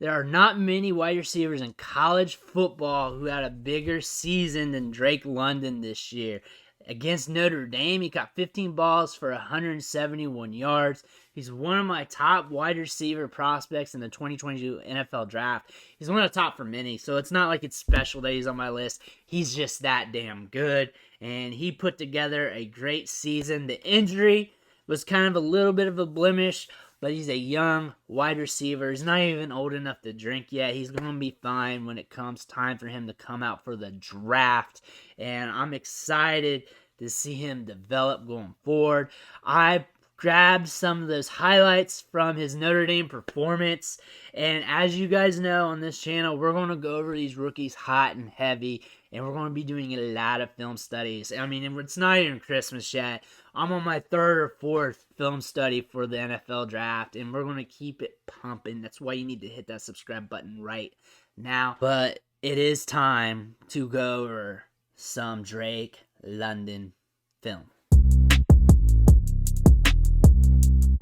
There are not many wide receivers in college football who had a bigger season than Drake London this year. Against Notre Dame, he caught 15 balls for 171 yards. He's one of my top wide receiver prospects in the 2022 NFL draft. He's one of the top for many, so it's not like it's special that he's on my list. He's just that damn good, and he put together a great season. The injury was kind of a little bit of a blemish, but he's a young wide receiver. He's not even old enough to drink yet. He's going to be fine when it comes time for him to come out for the draft. And I'm excited to see him develop going forward. I grabbed some of those highlights from his Notre Dame performance. And as you guys know on this channel, we're going to go over these rookies hot and heavy. And we're going to be doing a lot of film studies. I mean, it's not even Christmas yet. I'm on my third or fourth film study for the NFL draft, and we're going to keep it pumping. That's why you need to hit that subscribe button right now. But it is time to go over some Drake London film.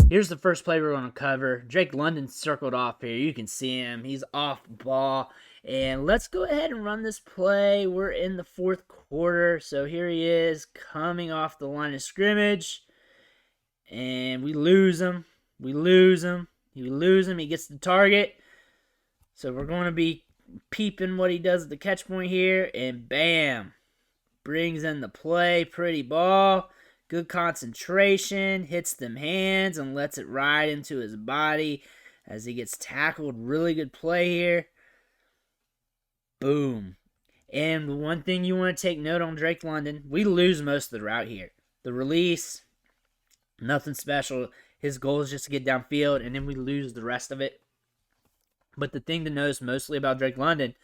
Here's the first play we're going to cover. Drake London circled off here. You can see him. He's off ball. And let's go ahead and run this play. We're in the fourth quarter. So here he is coming off the line of scrimmage. And we lose him. We lose him. He gets the target. So we're going to be peeping what he does at the catch point here. And bam. Brings in the play. Pretty ball. Good concentration. Hits them hands and lets it ride into his body as he gets tackled. Really good play here. Boom. And one thing you want to take note on Drake London, we lose most of the route here. The release, nothing special. His goal is just to get downfield, and then we lose the rest of it. But the thing to notice mostly about Drake London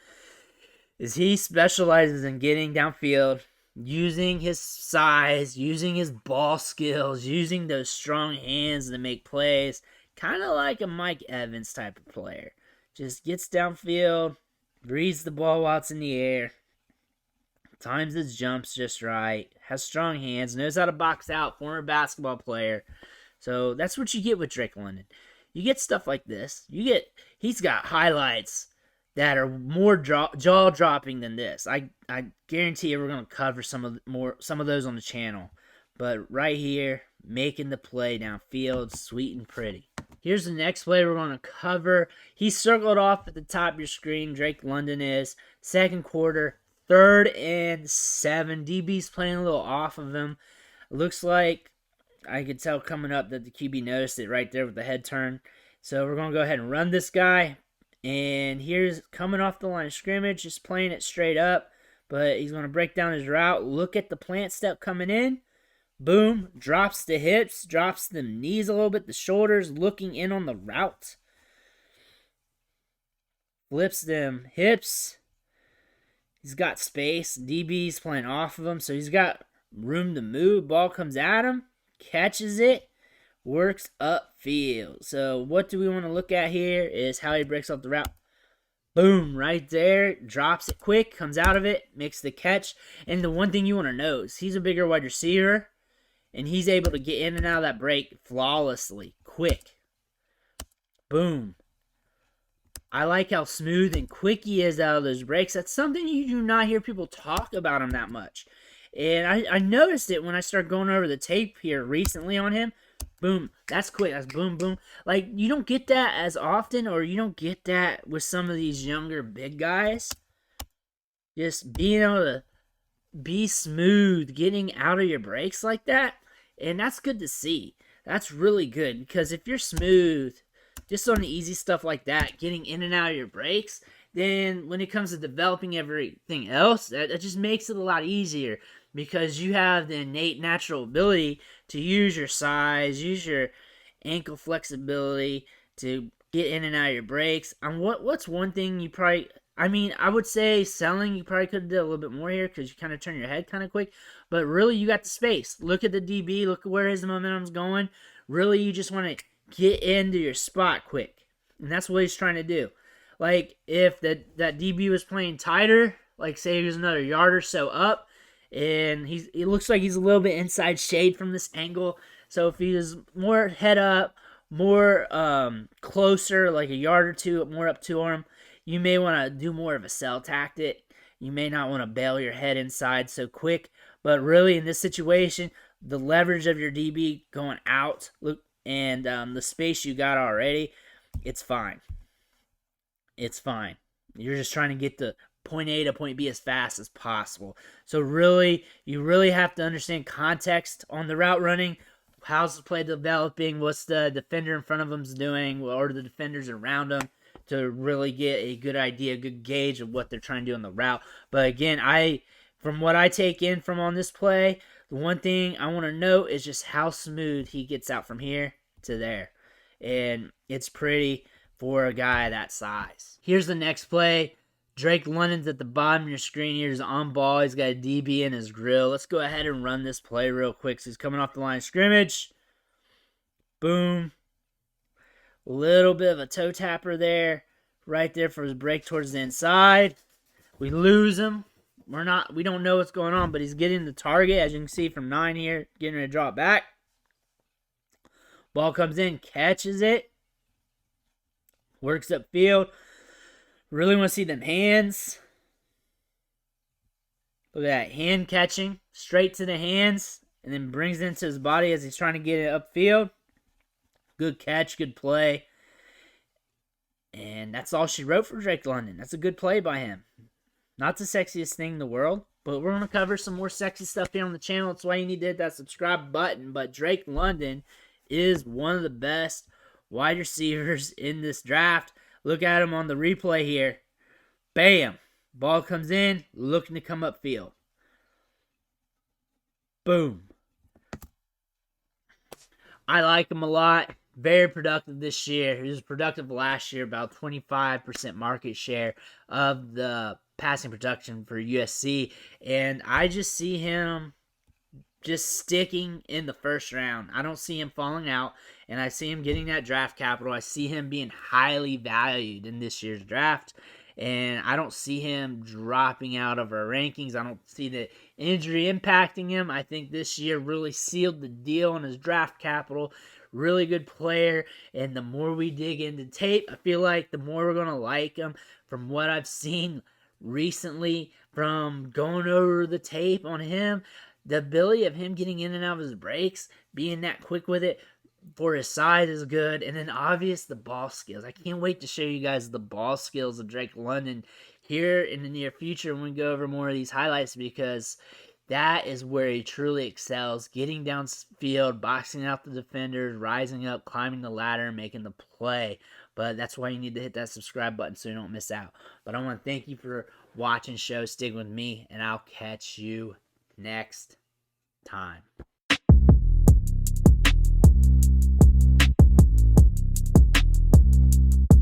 is he specializes in getting downfield, using his size, using his ball skills, using those strong hands to make plays, kind of like a Mike Evans type of player. Just gets downfield, reads the ball while it's in the air, times his jumps just right, has strong hands, knows how to box out, former basketball player. So that's what you get with Drake London. You get stuff like this. He's got highlights that are more jaw-dropping than this. I guarantee you we're going to cover some of those on the channel. But right here, making the play downfield, sweet and pretty. Here's the next play we're going to cover. He's circled off at the top of your screen. Drake London is. Second quarter, 3rd and 7. DB's playing a little off of him. Looks like I could tell coming up that the QB noticed it right there with the head turn. So we're going to go ahead and run this guy. And here's coming off the line of scrimmage, just playing it straight up. But he's going to break down his route. Look at the plant step coming in. Boom, drops the hips, drops the knees a little bit, the shoulders, looking in on the route. Flips them hips. He's got space. DB's playing off of him, so he's got room to move. Ball comes at him, catches it, works upfield. So what do we want to look at here is how he breaks up the route. Boom, right there, drops it quick, comes out of it, makes the catch. And the one thing you want to know is he's a bigger wide receiver, and he's able to get in and out of that break flawlessly, quick. Boom. I like how smooth and quick he is out of those breaks. That's something you do not hear people talk about him that much. And I noticed it when I started going over the tape here recently on him. Boom. That's quick. That's boom, boom. Like, you don't get that as often, or you don't get that with some of these younger big guys. Just being able to be smooth, getting out of your breaks like that. And that's good to see. That's really good, because if you're smooth, just on the easy stuff like that, getting in and out of your breaks, then when it comes to developing everything else, that just makes it a lot easier, because you have the innate natural ability to use your size, use your ankle flexibility to get in and out of your breaks. And what's one thing you probably... I would say selling, you probably could have did a little bit more here because you kind of turn your head kind of quick. But really, you got the space. Look at the DB. Look at where his momentum's going. Really, you just want to get into your spot quick. And that's what he's trying to do. Like, if that DB was playing tighter, like say he was another yard or so up, and it looks like he's a little bit inside shade from this angle. So if he was more head up, more closer, like a yard or two more up to him, you may want to do more of a cell tactic. You may not want to bail your head inside so quick, but really in this situation, the leverage of your DB going out, look, and the space you got already, it's fine. It's fine. You're just trying to get the point A to point B as fast as possible. So really, you really have to understand context on the route running. How's the play developing? What's the defender in front of them's doing, or the defenders around them, to really get a good idea, a good gauge of what they're trying to do on the route. But again, from what I take in from on this play, the one thing I want to note is just how smooth he gets out from here to there. And it's pretty for a guy that size. Here's the next play. Drake London's at the bottom of your screen here. He's on ball. He's got a DB in his grill. Let's go ahead and run this play real quick. So he's coming off the line of scrimmage. Boom. Little bit of a toe tapper there. Right there for his break towards the inside. We lose him. We don't know what's going on, but he's getting the target, as you can see from 9 here, getting ready to draw it back. Ball comes in, catches it. Works upfield. Really want to see them hands. Look at that, hand catching, straight to the hands, and then brings it into his body as he's trying to get it upfield. Good catch, good play. And that's all she wrote for Drake London. That's a good play by him. Not the sexiest thing in the world, but we're going to cover some more sexy stuff here on the channel. That's why you need to hit that subscribe button. But Drake London is one of the best wide receivers in this draft. Look at him on the replay here. Bam. Ball comes in, looking to come upfield. Boom. I like him a lot. Very productive this year. He was productive last year, about 25% market share of the passing production for USC. And I just see him just sticking in the first round. I don't see him falling out, and I see him getting that draft capital. I see him being highly valued in this year's draft, and I don't see him dropping out of our rankings. I don't see the injury impacting him. I think this year really sealed the deal on his draft capital. Really good player, and the more we dig into tape, I feel like the more we're going to like him. From what I've seen recently, from going over the tape on him, the ability of him getting in and out of his breaks, being that quick with it for his size is good. And then obvious, the ball skills. I can't wait to show you guys the ball skills of Drake London here in the near future when we go over more of these highlights, because that is where he truly excels. Getting downfield, boxing out the defenders, rising up, climbing the ladder, making the play. But that's why you need to hit that subscribe button so you don't miss out. But I want to thank you for watching the show, sticking with me, and I'll catch you next time.